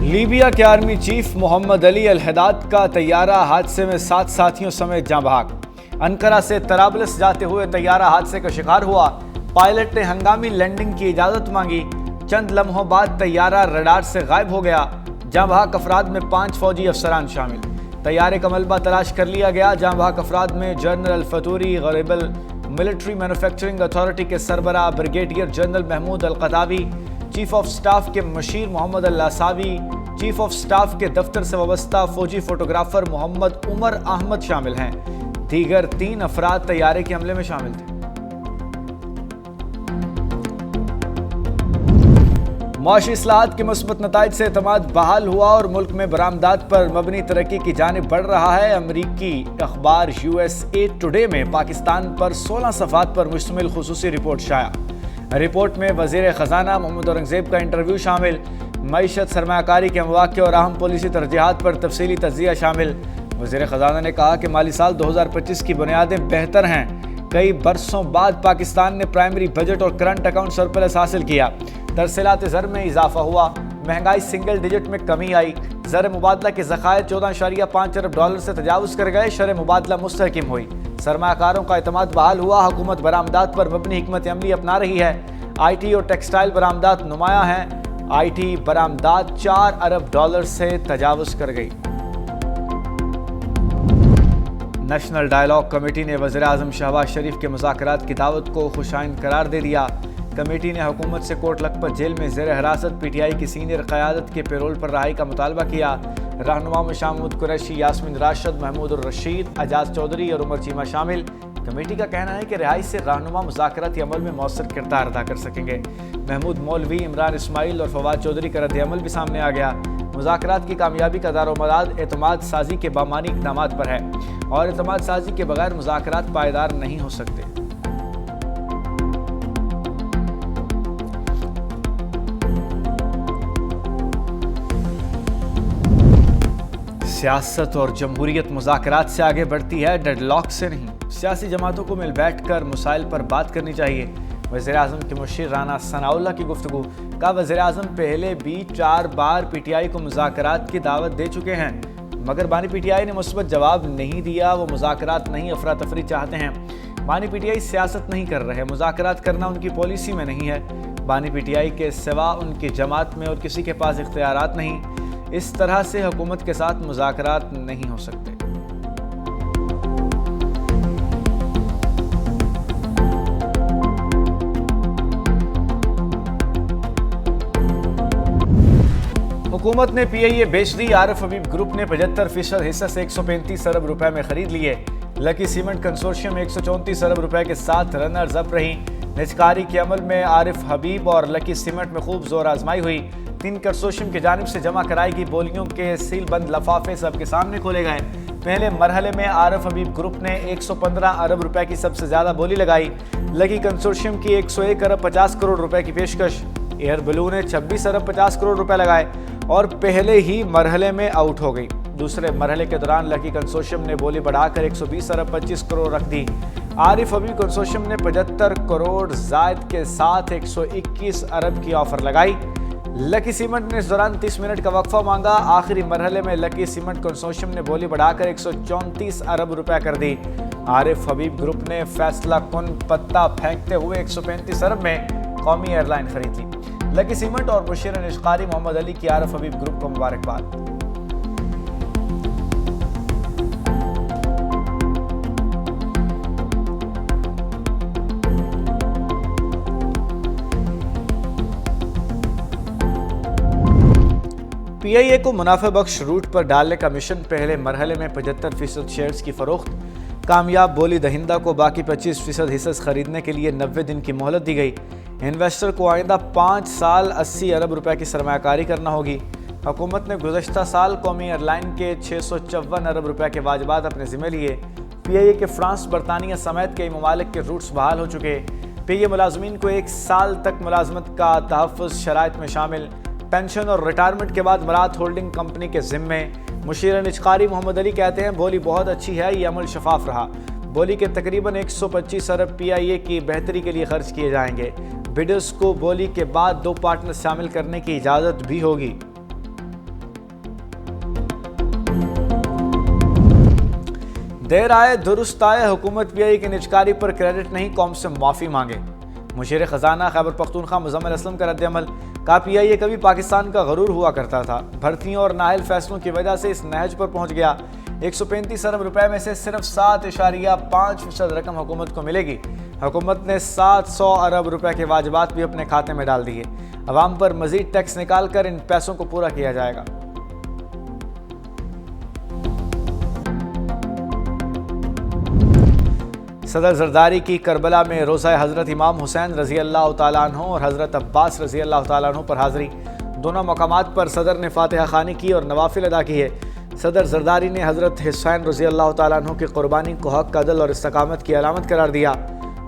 Libya के army chief Mohammad Ali अल हदाद का तैयारा हादसे में 7 साथियों समेत जाँ बहक। अनकरा से तराबलस जाते हुए तैयारा हादसे का शिकार हुआ। पायलट ने हंगामी लैंडिंग की इजाजत मांगी। चंद लम्हों बाद तैयारा रडार से गायब हो गया। जाँ बहक अफराद में 5 फौजी अफसरान शामिल। तैयारे का मलबा तलाश कर लिया गया। जाँ बहक अफराद में general al Fatouri Ghraibil military manufacturing authority के सरबराह brigadier general Mahmoud al Kadawi, chief of staff के मशीर Mohammed al Lasawi, chief of staff के दफ्तर से वाबस्ता फौजी फोटोग्राफर मोहम्मद उमर अहमद शामिल हैं। दीगर 3 अफराद तैयारे के हमले में शामिल थे। मुआशी इस्लाहात के मुस्बत नताइज से एतमाद बहाल हुआ और मुल्क में बरामदात पर मबनी तरक्की की जानिब बढ़ रहा है। अमरीकी अखबार USA टुडे में पाकिस्तान पर 16 सफ़हात पर मुश्तमिल खुसूसी रिपोर्ट शाया। रिपोर्ट में वज़ीर ख़जाना मोहम्मद औरंगज़ेब का इंटरव्यू शामिल, मईशत सरमायाकारी के मवाक़े और अहम पॉलिसी तरजीहात पर तफसीली तज्ज़िया शामिल। वज़ीर ख़जाना ने कहा कि माली साल 2025 की बुनियादें बेहतर हैं। कई बरसों बाद पाकिस्तान ने प्राइमरी बजट और करंट अकाउंट सरप्लस हासिल किया। तरसीलात ज़र में इजाफा हुआ। महंगाई सिंगल डिजिट में कमी आई। ज़र मुबादला के ज़खायर 14.5 अरब डॉलर से तजावुज़ कर गए। शरह मुबादला मुस्तहकिम हुई। सरमायाकारों का एतमाद बहाल हुआ। हुकूमत बरामदात पर मबनी हिकमत अमली अपना रही है। IT और टेक्सटाइल बरामदात नुमाया हैं। IT बरामदात 4 अरब डॉलर से तजावुज़ कर गई। नेशनल डायलॉग कमेटी ने वज़ीर आज़म शहबाज शरीफ के मुज़ाकरात की दावत को खुशाइंद करार दे दिया। कमेटी ने हुकूमत से कोट लखपत जेल में ज़ेर हिरासत PTI की सीनियर क़यादत के पेरोल पर रहाई का मुतालबा किया। रहनुमाओं में शाह महमूद कुरैशी, यास्मीन राशिद, महमूद उर रशीद, एजाज चौधरी और उमर चीमा शामिल। कमेटी का कहना है कि रिहाई से रहनुमा मुज़ाकराती अमल में मौसर किरदार अदा कर सकेंगे। महमूद मौलवी, इमरान इस्माइल और फवाद चौधरी का रद्द अमल भी सामने आ गया। मुज़ाकरात की कामयाबी का दारोमदार एतमाद साजी के बामानी इक़दामात पर है और एतमाद साजी के बगैर मुज़ाकरात पायदार नहीं हो सकते। सियासत और जमहूरियत मुज़ाकरात से आगे बढ़ती है, डेडलॉक से नहीं। सियासी जमातों को मिल बैठ कर मसाइल पर बात करनी चाहिए। वज़ीर आज़म के मुशीर राना सनाउल्लाह की गुफ्तगू का वज़ीर आज़म पहले भी 4 बार PTI को मुज़ाकरात की दावत दे चुके हैं, मगर बानी PTI ने मुस्बत जवाब नहीं दिया। वो मुज़ाकरात नहीं, अफरा तफरी चाहते हैं। बानी PTI सियासत नहीं कर रहे। मुज़ाकरात करना उनकी पॉलिसी में नहीं है। बानी PTI के सिवा उनकी जमात में और किसी के पास इख्तियारात नहीं। इस तरह से हुकूमत के साथ मुज़ाकरात नहीं हो सकते। हुकूमत ने PIA बेच दी। आरिफ हबीब ग्रुप ने 75% हिस्सा से 135 अरब रुपए में खरीद लिए। लकी सीमेंट कंसोर्शियम 134 अरब रुपए के साथ रनर्स अप रही। निजकारी के अमल में आरिफ हबीब और लकी सीमेंट में खूब जोर आजमाई हुई। 3 कंसोर्शियम की जानिब से जमा कराई गई बोलियों के सील बंद लफाफे सबके सामने खोले गए। पहले मरहले में आरिफ हबीब ग्रुप ने 115 अरब रुपए की सबसे ज्यादा बोली लगाई। लकी कंसोर्शियम की 101 अरब 50 करोड़ रुपए की पेशकश। एयर ब्लू ने 26 अरब 50 करोड़ रुपए लगाए और पहले ही मरहले में आउट हो गई। दूसरे मरहले के दौरान लकी कंसोर्शियम ने बोली बढ़ाकर 120 अरब 25 करोड़ रख दी। आरिफ हबीब कंसोर्शियम ने 75 करोड़ जायद के साथ 121 अरब की ऑफर लगाई। लकी सीमेंट ने इस दौरान 30 मिनट का वक्फा मांगा। आखिरी मरहले में लकी सीमेंट कंसोर्शियम ने बोली बढ़ाकर 134 अरब रुपए कर दी। आरिफ हबीब ग्रुप ने फैसला कुन पत्ता फेंकते हुए 135 अरब में कौमी एयरलाइन खरीद ली। लकी सीमेंट और मुशीर निजकारी मोहम्मद अली की आरिफ हबीब ग्रुप को मुबारकबाद। PIA को मुनाफा बख्श रूट पर डालने का मिशन। पहले मरहले में 75% शेयर्स की फरोख्त। कामयाब बोली दहिंदा को बाकी 25% हिस्से खरीदने के लिए 90 दिन की मोहलत दी गई। इन्वेस्टर को आइंदा 5 साल 80 अरब रुपए की सरमायाकारी करना होगी। हुकूमत ने गुज़श्ता साल कौमी एयरलाइन के 654 अरब रुपए के वाजिबात अपने ज़िम्मे लिए। PIA के फ्रांस, बरतानिया समेत कई ममालिक के रूट्स बहाल हो चुके। PIA मुलाजमीन को 1 साल तक मुलाजमत का तहफ़्फ़ुज़ शराइत में शामिल। पेंशन और रिटायरमेंट के बाद मरात होल्डिंग कंपनी के ज़िम्मे। मुशीर निजकारी मोहम्मद अली कहते हैं बोली बहुत अच्छी है, ये अमल शफाफ रहा। बोली के तकरीबन 125 अरब PIA की बेहतरी के लिए खर्च किए जाएंगे। बिडर्स को बोली के बाद 2 पार्टनर शामिल करने की इजाज़त भी होगी। देर आए दुरुस्त आए, हुकूमत पीआई की निजकारी पर क्रेडिट नहीं, कौम से माफ़ी मांगे। मुशीर खजाना खैबर पख्तूनख्वा मुज़म्मिल असलम का रद्द-ए-अमल। कहा पीआईए कभी पाकिस्तान का गरूर हुआ करता था, भर्तियों और नाअहल फैसलों की वजह से इस नहज पर पहुंच गया। 135 अरब रुपए में से सिर्फ 7.5% रकम हुकूमत को मिलेगी। हुकूमत ने 700 अरब रुपए के वाजिबात भी अपने खाते में डाल दिए। अवाम पर मजीद टैक्स निकाल कर इन पैसों को पूरा किया जाएगा। सदर जरदारी की करबला में रोज़ा हज़रत इमाम हुसैन रज़ी अल्लाह तआला अन्हु और हज़रत अब्बास रज़ी अल्लाह तआला अन्हु पर हाज़री। दोनों मकामात पर सदर ने फातिहा खानी की और नवाफिल अदा किए। सदर जरदारी ने हज़रत हुसैन रज़ी अल्लाह तआला अन्हु की क़ुरबानी को हक़, अदल और इस्तकामत की अलामत करार दिया।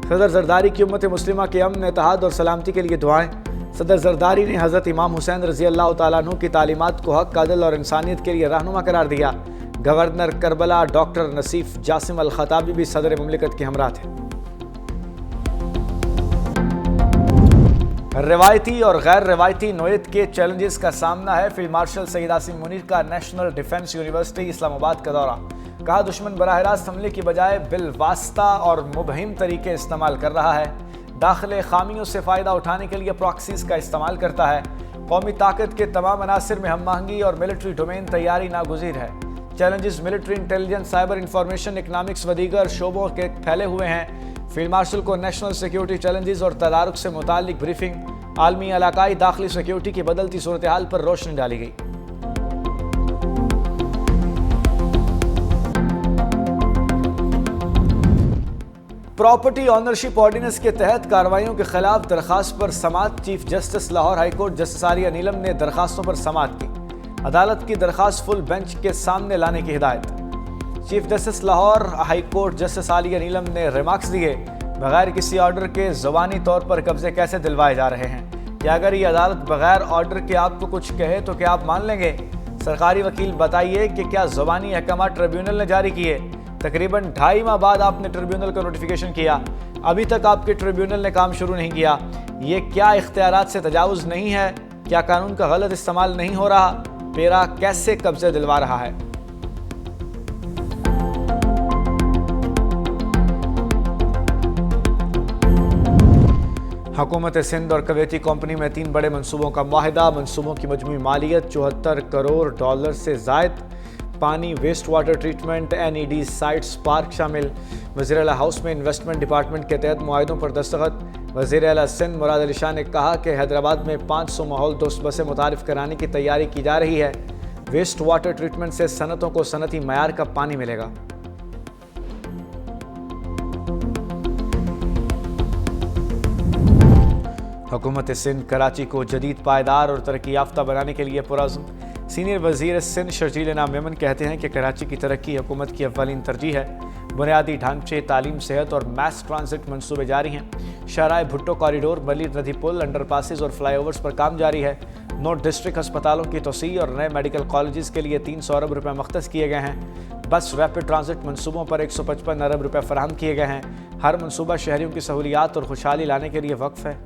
सदर जरदारी की उम्मत मुस्लिमा के अमन, इत्तेहाद और सलामती के लिए दुआएं। सदर जरदारी ने हज़रत इमाम हुसैन रज़ी अल्लाह तआला अन्हु की तालीमात को हक़, अदल और इंसानियत के लिए रहनुमा करार दिया। गवर्नर करबला डॉक्टर नसीफ जासिम अल खताबी भी सदर मुमलिकत के हमरा थे। रिवायती और गैर रिवायती नोयत के चैलेंजेस का सामना है। फील्ड मार्शल सईद आसिम मुनीर का नेशनल डिफेंस यूनिवर्सिटी इस्लामाबाद का दौरा। कहा दुश्मन बराह रास्त हमले की बजाय बिलवास्ता और मुबहिम तरीके इस्तेमाल कर रहा है। दाखिले खामियों से फ़ायदा उठाने के लिए प्रॉक्सीज का इस्तेमाल करता है। कौमी ताकत के तमाम अनासिर में हम आहंगी और मिलिट्री डोमेन तैयारी नागुज़ीर है। Challenges military intelligence, cyber information, economics व दीगर शोबों के फैले हुए हैं। फील्ड मार्शल को नेशनल सिक्योरिटी चैलेंजेस और तदारुक से मुताल्लिक ब्रीफिंग, आलमी इलाकाई दाखिली सिक्योरिटी की बदलती सूरत हाल पर रोशनी डाली गई। प्रॉपर्टी ऑनरशिप ऑर्डिनेंस के तहत कार्रवाइयों के खिलाफ दरखास्त पर समाअत। Chief justice Lahore high court justice Aalia Neelum ने दरखास्तों पर समाअत की। अदालत की दरखास्त फुल बेंच के सामने लाने की हिदायत। Chief justice Lahore high court justice Aalia Neelum ने रिमार्क्स दिए, बगैर किसी ऑर्डर के ज़बानी तौर पर कब्जे कैसे दिलवाए जा रहे हैं? क्या अगर ये अदालत बगैर ऑर्डर के आपको कुछ कहे तो क्या आप मान लेंगे? सरकारी वकील बताइए कि क्या ज़बानी अहकाम ट्रिब्यूनल ने जारी किए? तकरीबन 2.5 माह बाद आपने ट्रिब्यूनल का नोटिफिकेशन किया, अभी तक आपके ट्रिब्यूनल ने काम शुरू नहीं किया। ये क्या इख्तियारात से तजावुज़ नहीं है? क्या कानून का गलत इस्तेमाल नहीं हो रहा? पेरा कैसे कब्जे दिलवा रहा है? हुकूमत सिंध और कवैती कंपनी में 3 बड़े मंसूबों का मुआहिदा। मंसूबों की मजमूई मालियत $74 करोड़ से जायद। पानी, waste water treatment, NED sites, park शामिल। वज़ीर आला हाउस में इन्वेस्टमेंट डिपार्टमेंट के तहत मुआहिदों पर दस्तखत। वज़ीर आला सिंध मुराद अली शाह ने कहा कि हैदराबाद में 500 माहौल दोस्त बसें मुतारिफ कराने की तैयारी की जा रही है। वेस्ट वाटर ट्रीटमेंट से सनतों को सनती मयार का पानी मिलेगा। हुकूमत सिंध कराची को जदीद, पायदार और तरक्की याफ्ता बनाने के लिए पुरअज़्म। सीनियर वज़ीर सिंध शर्जील इनाम मेमन कहते हैं कि कराची की तरक्की हुकूमत की अव्वलीन तरजीह है। बुनियादी ढांचे, तालीम, सेहत और मैस ट्रांजिट मंसूबे जारी हैं। शहराए भुट्टो कॉरिडोर, मलिर नदी पुल, अंडरपासेस और फ्लाईओवर्स पर काम जारी है। 9 डिस्ट्रिक्ट अस्पतालों की तोसी और नए मेडिकल कॉलेजेस के लिए 300 अरब रुपए मुख्तस किए गए हैं। बस रैपिड ट्रांजिट मंसूबों पर 155 अरब रुपए फराहम किए गए हैं। हर मंसूबा शहरियों की सहूलियात और खुशहाली लाने के लिए वक्फ है।